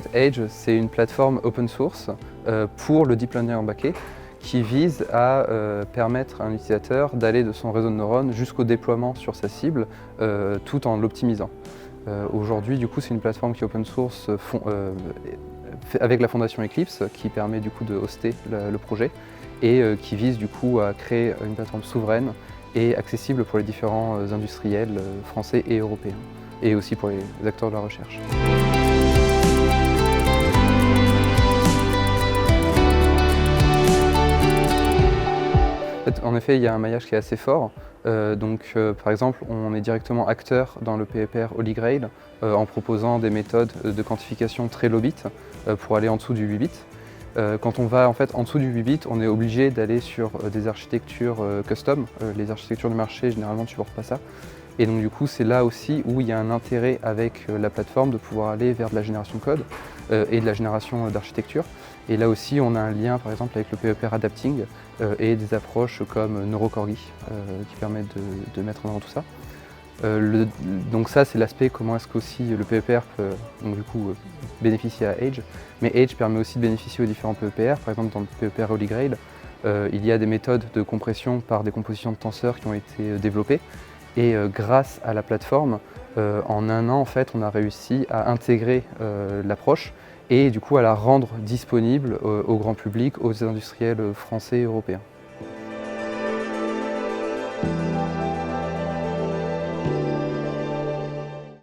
fait, Edge, c'est une plateforme open source pour le deep learning embarqué qui vise à permettre à un utilisateur d'aller de son réseau de neurones jusqu'au déploiement sur sa cible tout en l'optimisant. Aujourd'hui, du coup, c'est une plateforme qui est open source avec la fondation Eclipse qui permet du coup de hoster le projet et qui vise du coup à créer une plateforme souveraine et accessible pour les différents industriels français et européens et aussi pour les acteurs de la recherche. En effet, il y a un maillage qui est assez fort. Par exemple, on est directement acteur dans le PEPR Holy Grail en proposant des méthodes de quantification très low bit pour aller en dessous du 8 bits. Quand on va en fait en dessous du 8 bits, on est obligé d'aller sur des architectures custom. Les architectures du marché, généralement, ne supportent pas ça. Et donc du coup, c'est là aussi où il y a un intérêt avec la plateforme de pouvoir aller vers de la génération de code et de la génération d'architecture. Et là aussi, on a un lien par exemple avec le PEPR Adapting et des approches comme NeuroCorgi qui permettent de mettre en avant tout ça. Donc ça, c'est l'aspect comment est-ce qu'aussi le PEPR peut bénéficier à Edge. Mais Edge permet aussi de bénéficier aux différents PEPR. Par exemple, dans le PEPR Holy Grail, il y a des méthodes de compression par des compositions de tenseurs qui ont été développées. Et grâce à la plateforme, en un an, en fait, on a réussi à intégrer l'approche et du coup à la rendre disponible au grand public, aux industriels français et européens.